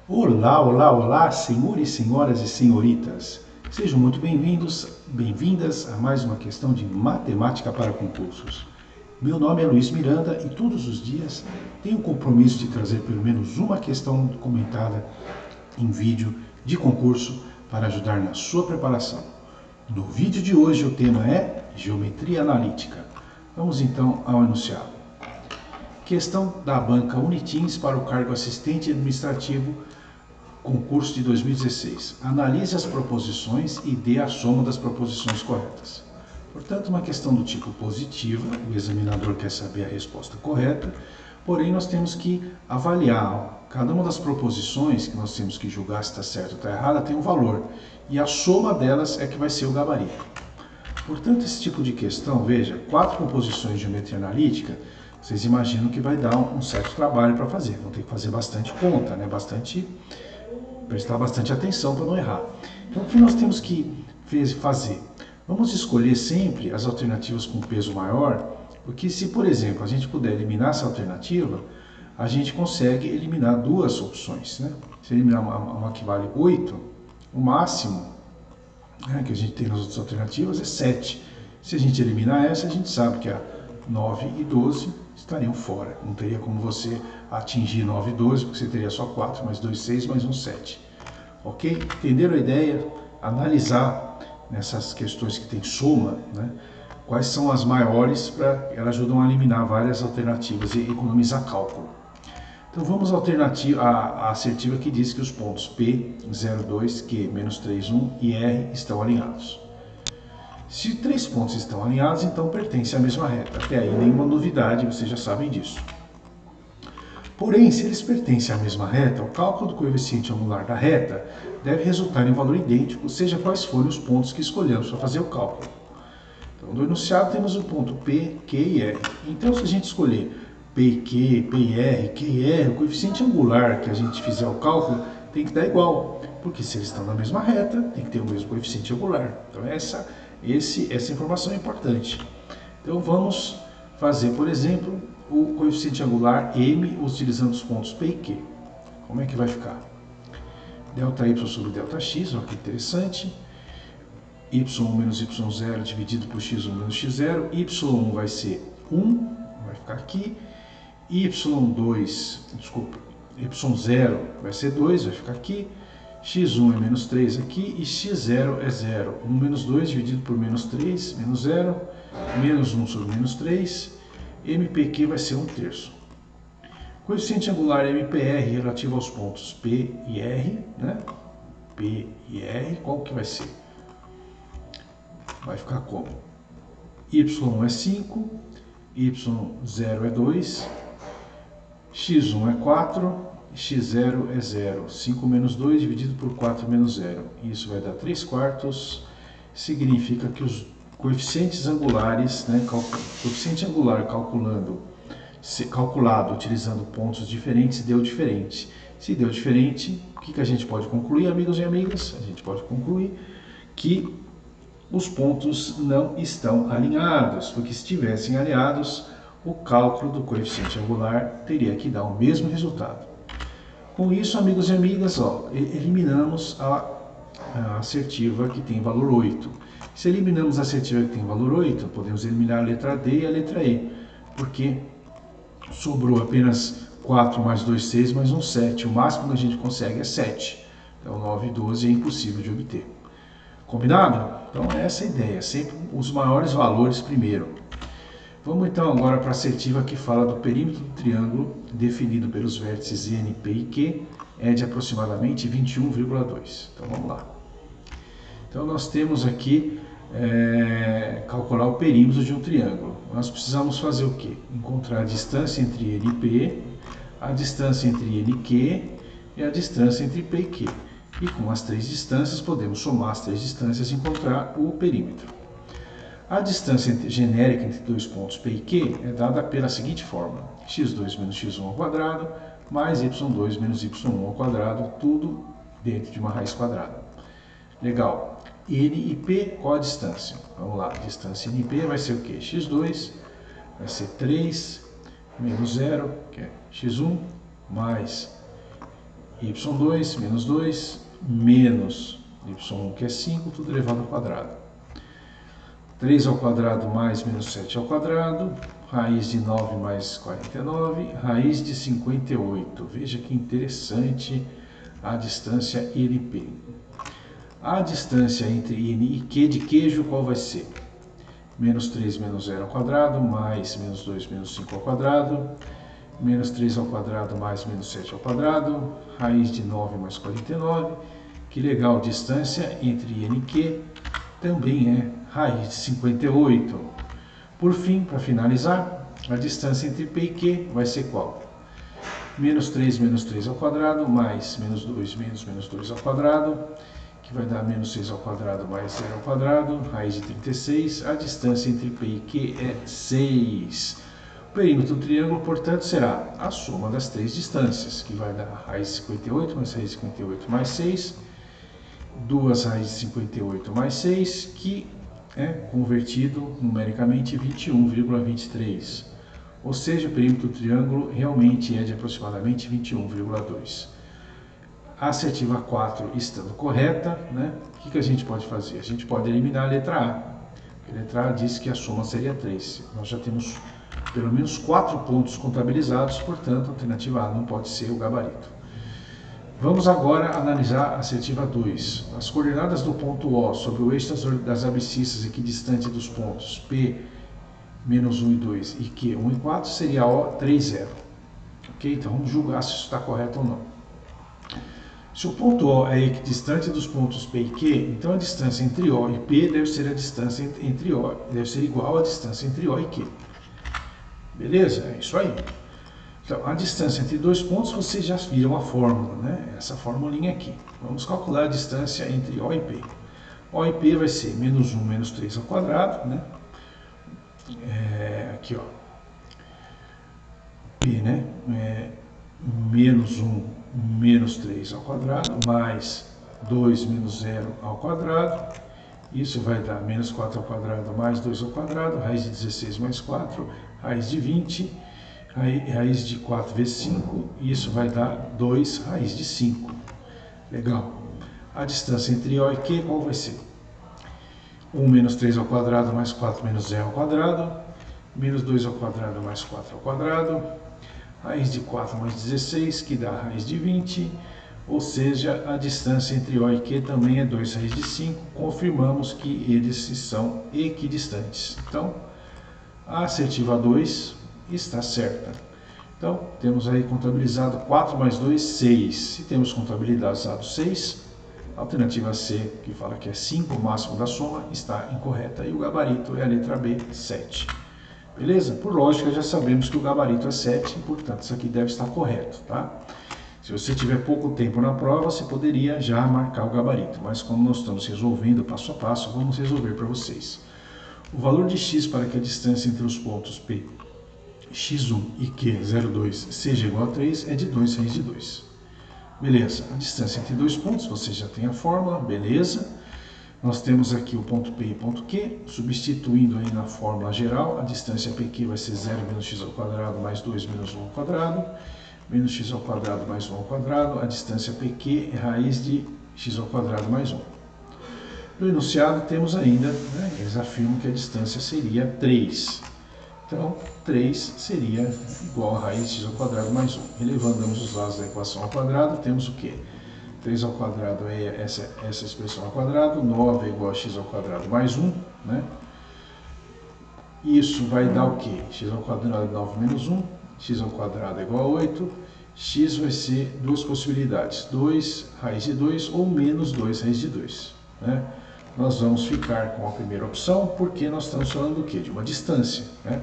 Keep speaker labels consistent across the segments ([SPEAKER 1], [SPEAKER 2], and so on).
[SPEAKER 1] Olá, olá, olá, senhores, senhoras e senhoritas. Sejam muito bem-vindos, bem-vindas a mais uma questão de matemática para concursos. Meu nome é Luiz Miranda e todos os dias tenho o compromisso de trazer pelo menos uma questão comentada em vídeo de concurso para ajudar na sua preparação. No vídeo de hoje o tema é Geometria Analítica. Vamos então ao enunciado. Questão da banca Unitins para o cargo assistente administrativo, concurso de 2016. Analise as proposições e dê a soma das proposições corretas. Portanto, uma questão do tipo positiva, o examinador quer saber a resposta correta, porém nós temos que avaliar. Cada uma das proposições que nós temos que julgar se está certo ou está errada tem um valor, e a soma delas é que vai ser o gabarito. Portanto, esse tipo de questão, veja, 4 composições de geometria analítica, vocês imaginam que vai dar um certo trabalho para fazer. Vão ter que fazer bastante conta, né? Prestar bastante atenção para não errar. Então, o que nós temos que fazer? Vamos escolher sempre as alternativas com peso maior, porque se, por exemplo, a gente puder eliminar essa alternativa, a gente consegue eliminar duas opções, né? Se eliminar uma que vale 8, o máximo, né, que a gente tem nas outras alternativas é 7. Se a gente eliminar essa, a gente sabe que a 9 e 12 estariam fora. Não teria como você atingir 9 e 12, porque você teria só 4, mais 2, 6, mais 1, 7. Ok? Entenderam a ideia? Analisar nessas questões que tem soma, né? Quais são as maiores, elas ajudam a eliminar várias alternativas e economizar cálculo. Então vamos à assertiva que diz que os pontos P, 0, 2, Q, menos 3, 1 e R estão alinhados. Se 3 pontos estão alinhados, então pertencem à mesma reta. Até aí nenhuma novidade, vocês já sabem disso. Porém, se eles pertencem à mesma reta, o cálculo do coeficiente angular da reta deve resultar em valor idêntico, seja quais forem os pontos que escolhemos para fazer o cálculo. Então, no enunciado temos o ponto P, Q e R. Então, se a gente escolher P e Q, P e R, Q e R, o coeficiente angular que a gente fizer o cálculo tem que dar igual, porque se eles estão na mesma reta, tem que ter o mesmo coeficiente angular. Então, essa informação é importante. Então, vamos fazer, por exemplo, o coeficiente angular M utilizando os pontos P e Q. Como é que vai ficar? Δy sobre Δx, olha que interessante. Y1 menos Y0 dividido por X1 menos X0. Y1 vai ser 1, vai ficar aqui. Y0 vai ser 2, vai ficar aqui. X1 é menos 3 aqui e X0 é 0. 1 menos 2 dividido por menos 3, menos 0. Menos 1 sobre menos 3. MPQ vai ser 1/3. Coeficiente angular MPR relativo aos pontos P e R, né? P e R, qual que vai ser? Vai ficar como? Y1 é 5, Y0 é 2, X1 é 4, X0 é 0. 5 menos 2 dividido por 4 menos 0. Isso vai dar 3/4. Significa que os coeficientes angulares, né, coeficiente angular calculado utilizando pontos diferentes, deu diferente. Se deu diferente, o que a gente pode concluir, amigos e amigas? A gente pode concluir que os pontos não estão alinhados, porque se estivessem alinhados, o cálculo do coeficiente angular teria que dar o mesmo resultado. Com isso, amigos e amigas, eliminamos a assertiva que tem valor 8. Se eliminamos a assertiva que tem valor 8, podemos eliminar a letra D e a letra E, porque sobrou apenas 4 mais 2, 6, mais 1, 7. O máximo que a gente consegue é 7. Então 9 e 12 é impossível de obter. Combinado? Então essa é a ideia, sempre os maiores valores primeiro. Vamos então agora para a assertiva que fala do perímetro do triângulo definido pelos vértices N, P e Q, é de aproximadamente 21,2. Então vamos lá. Então nós temos aqui calcular o perímetro de um triângulo. Nós precisamos fazer o quê? Encontrar a distância entre N e P, a distância entre N e Q e a distância entre P e Q. E com as 3 distâncias, podemos somar as 3 distâncias e encontrar o perímetro. A distância genérica entre dois pontos P e Q é dada pela seguinte fórmula: x2 menos x1 ao quadrado mais y2 menos y1 ao quadrado, tudo dentro de uma raiz quadrada. Legal. N e P, qual a distância? Vamos lá, a distância N e P vai ser o quê? x2 vai ser 3 menos 0, que é x1, mais y2 menos 2 menos y1 que é 5, tudo elevado ao quadrado. 3 ao quadrado mais menos 7 ao quadrado, raiz de 9 mais 49, raiz de 58. Veja que interessante a distância NP. A distância entre N e Q de queijo qual vai ser? Menos 3 menos 0 ao quadrado, mais menos 2 menos 5 ao quadrado, menos 3 ao quadrado mais menos 7 ao quadrado, raiz de 9 mais 49. Que legal, distância entre N e Q também é raiz de 58. Por fim, para finalizar, a distância entre P e Q vai ser qual? Menos 3 ao quadrado, mais menos 2 menos 2 ao quadrado, que vai dar menos 6 ao quadrado mais 0 ao quadrado, raiz de 36. A distância entre P e Q é 6. O perímetro do triângulo, portanto, será a soma das três distâncias, que vai dar raiz de 58 mais raiz de 58 mais 6, 2 raízes de 58 mais 6, que é convertido numericamente 21,23. Ou seja, o perímetro do triângulo realmente é de aproximadamente 21,2. A assertiva 4 estando correta, né? O que a gente pode fazer? A gente pode eliminar a letra A. A letra A diz que a soma seria 3. Nós já temos pelo menos 4 pontos contabilizados, portanto, a alternativa A não pode ser o gabarito. Vamos agora analisar a assertiva 2. As coordenadas do ponto O sobre o eixo das abscissas equidistante dos pontos P, menos 1 e 2 e Q, 1 e 4, seria O 3, 0. Ok? Então vamos julgar se isso está correto ou não. Se o ponto O é equidistante dos pontos P e Q, então a distância entre O e P deve ser a distância entre O, deve ser igual à distância entre O e Q. Beleza? É isso aí. Então, a distância entre dois pontos, vocês já viram a fórmula, né? Essa formulinha aqui. Vamos calcular a distância entre O e P. O e P vai ser menos 1 menos 3 ao quadrado, né? Aqui, ó. P, né? Menos 1 menos 3 ao quadrado, mais 2 menos 0 ao quadrado. Isso vai dar menos 4 ao quadrado mais 2 ao quadrado, raiz de 16 mais 4, raiz de 20, raiz de 4 vezes 5, e isso vai dar 2 raiz de 5. Legal. A distância entre O e Q qual vai ser? 1 menos 3 ao quadrado mais 4 menos 0 ao quadrado, menos 2 ao quadrado mais 4 ao quadrado, raiz de 4 mais 16, que dá raiz de 20, ou seja, a distância entre O e Q também é 2 raiz de 5, confirmamos que eles são equidistantes. Então, a assertiva 2 está certa. Então, temos aí contabilizado 4 mais 2, 6. Se temos contabilizado 6, a alternativa C, que fala que é 5, o máximo da soma, está incorreta. E o gabarito é a letra B, 7. Beleza? Por lógica, já sabemos que o gabarito é 7, portanto, isso aqui deve estar correto, tá? Se você tiver pouco tempo na prova, você poderia já marcar o gabarito, mas como nós estamos resolvendo passo a passo, vamos resolver para vocês. O valor de x para que a distância entre os pontos P, x1 e Q, 0,2, seja igual a 3, é de 2 raiz de 2. Beleza, a distância entre dois pontos, você já tem a fórmula, beleza. Nós temos aqui o ponto P e o ponto Q, substituindo aí na fórmula geral, a distância PQ vai ser 0 menos x ao quadrado mais 2 menos 1 ao quadrado, menos x ao quadrado mais 1 ao quadrado, a distância PQ é raiz de x ao quadrado mais 1. No enunciado temos ainda, né, eles afirmam que a distância seria 3. Então, 3 seria igual a raiz de x ao quadrado mais 1. Elevando ambos os lados da equação ao quadrado, temos o quê? 3 ao quadrado é essa expressão ao quadrado, 9 é igual a x ao quadrado mais 1, né? Isso vai dar o quê? X ao quadrado é 9 menos 1, x ao quadrado é igual a 8, x vai ser duas possibilidades, 2 raiz de 2 ou menos 2 raiz de 2, né? Nós vamos ficar com a primeira opção, porque nós estamos falando do quê? De uma distância, né?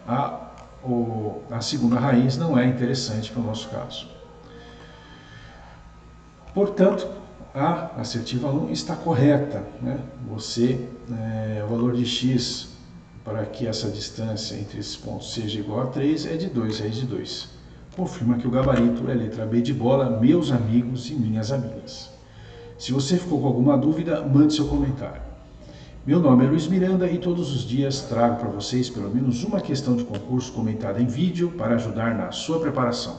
[SPEAKER 1] A segunda raiz não é interessante para o nosso caso. Portanto, a assertiva 1 está correta, né? O valor de x para que essa distância entre esses pontos seja igual a 3 é de 2 raiz de 2. Confirma que o gabarito é a letra B de bola, meus amigos e minhas amigas. Se você ficou com alguma dúvida, mande seu comentário. Meu nome é Luiz Miranda e todos os dias trago para vocês pelo menos uma questão de concurso comentada em vídeo para ajudar na sua preparação.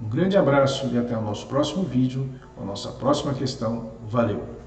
[SPEAKER 1] Um grande abraço e até o nosso próximo vídeo, a nossa próxima questão. Valeu!